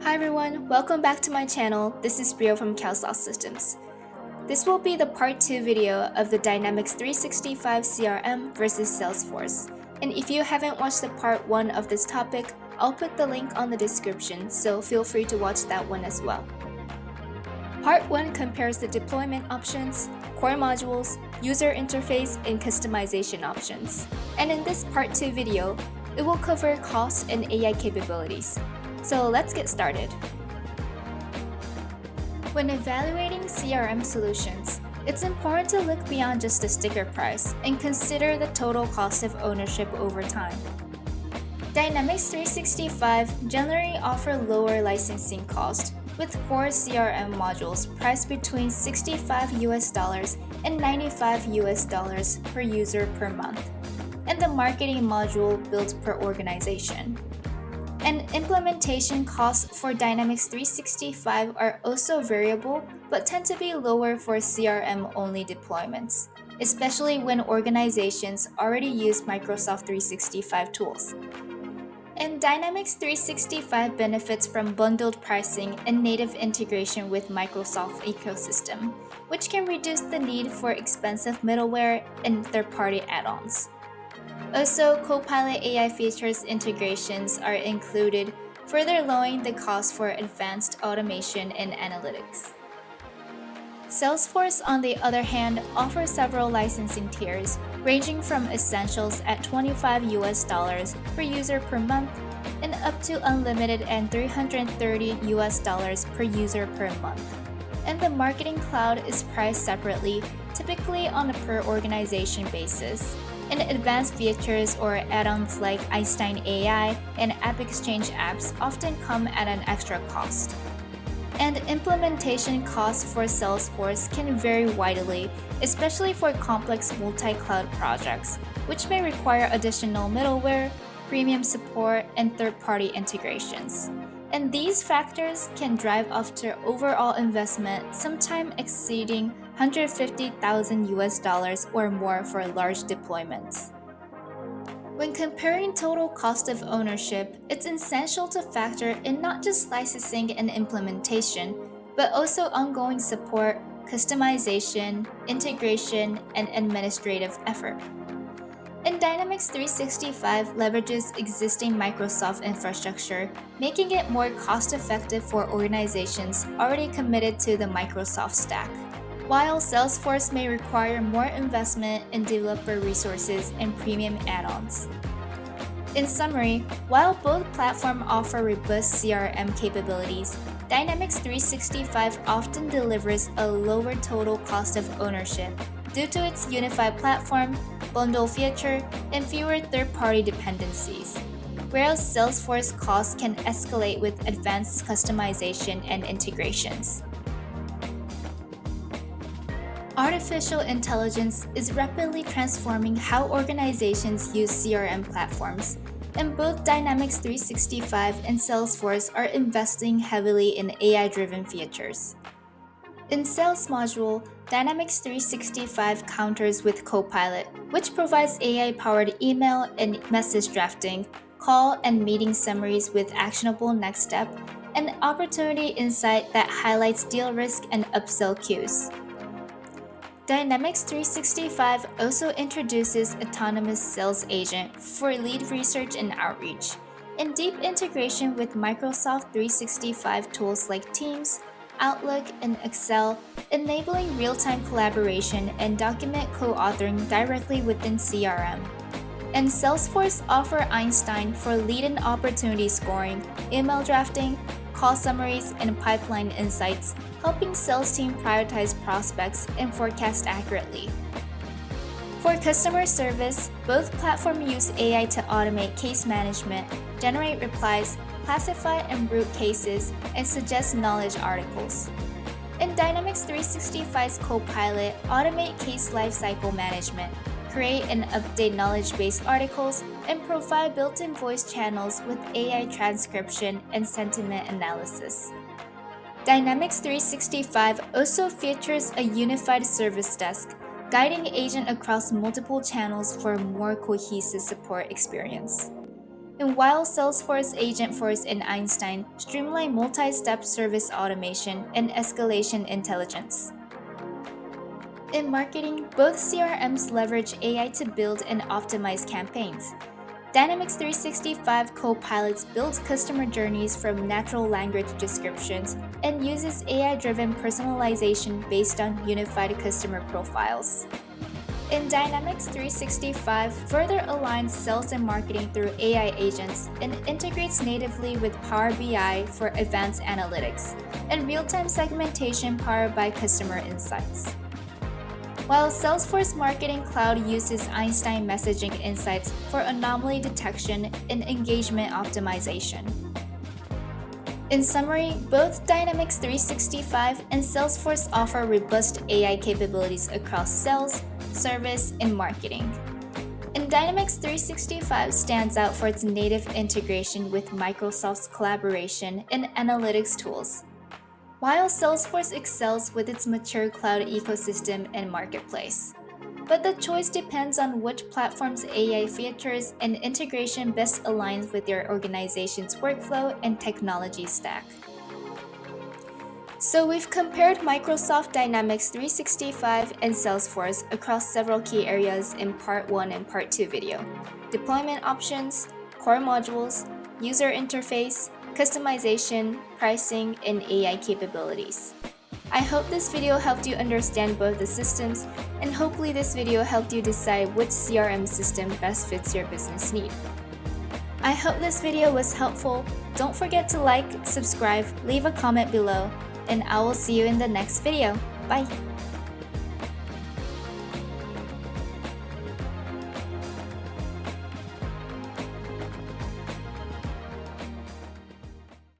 Hi everyone, welcome back to my channel. This is Brio from CalSauce Systems. This will be the part 2 video of the Dynamics 365 CRM versus Salesforce. And if you haven't watched the part 1 of this topic, I'll put the link on the description, so feel free to watch that one as well. Part 1 compares the deployment options, core modules, user interface, and customization options. And in this part 2 video, it will cover cost and AI capabilities. So let's get started. When evaluating CRM solutions, it's important to look beyond just the sticker price and consider the total cost of ownership over time. Dynamics 365 generally offer lower licensing cost, with core CRM modules priced between $65 and $95 per user per month, and the marketing module built per organization. And implementation costs for Dynamics 365 are also variable, but tend to be lower for CRM-only deployments, especially when organizations already use Microsoft 365 tools. And Dynamics 365 benefits from bundled pricing and native integration with Microsoft ecosystem, which can reduce the need for expensive middleware and third-party add-ons. Also, Copilot AI features integrations are included, further lowering the cost for advanced automation and analytics. Salesforce, on the other hand, offers several licensing tiers, ranging from Essentials at $25 per user per month and up to Unlimited and $330 per user per month. And the Marketing Cloud is priced separately, typically on a per organization basis. And advanced features or add-ons like Einstein AI and AppExchange apps often come at an extra cost. And implementation costs for Salesforce can vary widely, especially for complex multi-cloud projects, which may require additional middleware, premium support, and third-party integrations. And these factors can drive up to overall investment, sometimes exceeding $150,000 or more for large deployments. When comparing total cost of ownership, it's essential to factor in not just licensing and implementation, but also ongoing support, customization, integration, and administrative effort. And Dynamics 365 leverages existing Microsoft infrastructure, making it more cost-effective for organizations already committed to the Microsoft stack, while Salesforce may require more investment in developer resources and premium add-ons. In summary, while both platforms offer robust CRM capabilities, Dynamics 365 often delivers a lower total cost of ownership due to its unified platform, bundle feature, and fewer third-party dependencies, whereas Salesforce costs can escalate with advanced customization and integrations. Artificial intelligence is rapidly transforming how organizations use CRM platforms, and both Dynamics 365 and Salesforce are investing heavily in AI-driven features. In Sales Module, Dynamics 365 counters with Copilot, which provides AI-powered email and message drafting, call and meeting summaries with actionable next step, and opportunity insight that highlights deal risk and upsell cues. Dynamics 365 also introduces Autonomous Sales Agent for lead research and outreach, and deep integration with Microsoft 365 tools like Teams, Outlook, and Excel, enabling real-time collaboration and document co-authoring directly within CRM. And Salesforce offers Einstein for lead and opportunity scoring, email drafting, call summaries, and pipeline insights, helping sales team prioritize prospects and forecast accurately. For customer service, both platforms use AI to automate case management, generate replies, classify and route cases, and suggest knowledge articles. In Dynamics 365's Copilot, automate case lifecycle management, create and update knowledge-based articles, and provide built-in voice channels with AI transcription and sentiment analysis. Dynamics 365 also features a unified service desk, guiding agents across multiple channels for a more cohesive support experience. And while Salesforce, Agentforce, and Einstein streamline multi-step service automation and escalation intelligence. In marketing, both CRMs leverage AI to build and optimize campaigns. Dynamics 365 Copilots builds customer journeys from natural language descriptions and uses AI-driven personalization based on unified customer profiles. In Dynamics 365, further aligns sales and marketing through AI agents and integrates natively with Power BI for advanced analytics and real-time segmentation powered by customer insights. While Salesforce Marketing Cloud uses Einstein messaging insights for anomaly detection and engagement optimization. In summary, both Dynamics 365 and Salesforce offer robust AI capabilities across sales, service, and marketing. And Dynamics 365 stands out for its native integration with Microsoft's collaboration and analytics tools, while Salesforce excels with its mature cloud ecosystem and marketplace. But the choice depends on which platform's AI features and integration best aligns with your organization's workflow and technology stack. So we've compared Microsoft Dynamics 365 and Salesforce across several key areas in Part 1 and Part 2 video: deployment options, core modules, user interface, customization, pricing, and AI capabilities. I hope this video helped you understand both the systems, and hopefully this video helped you decide which CRM system best fits your business need. I hope this video was helpful. Don't forget to like, subscribe, leave a comment below, and I will see you in the next video. Bye!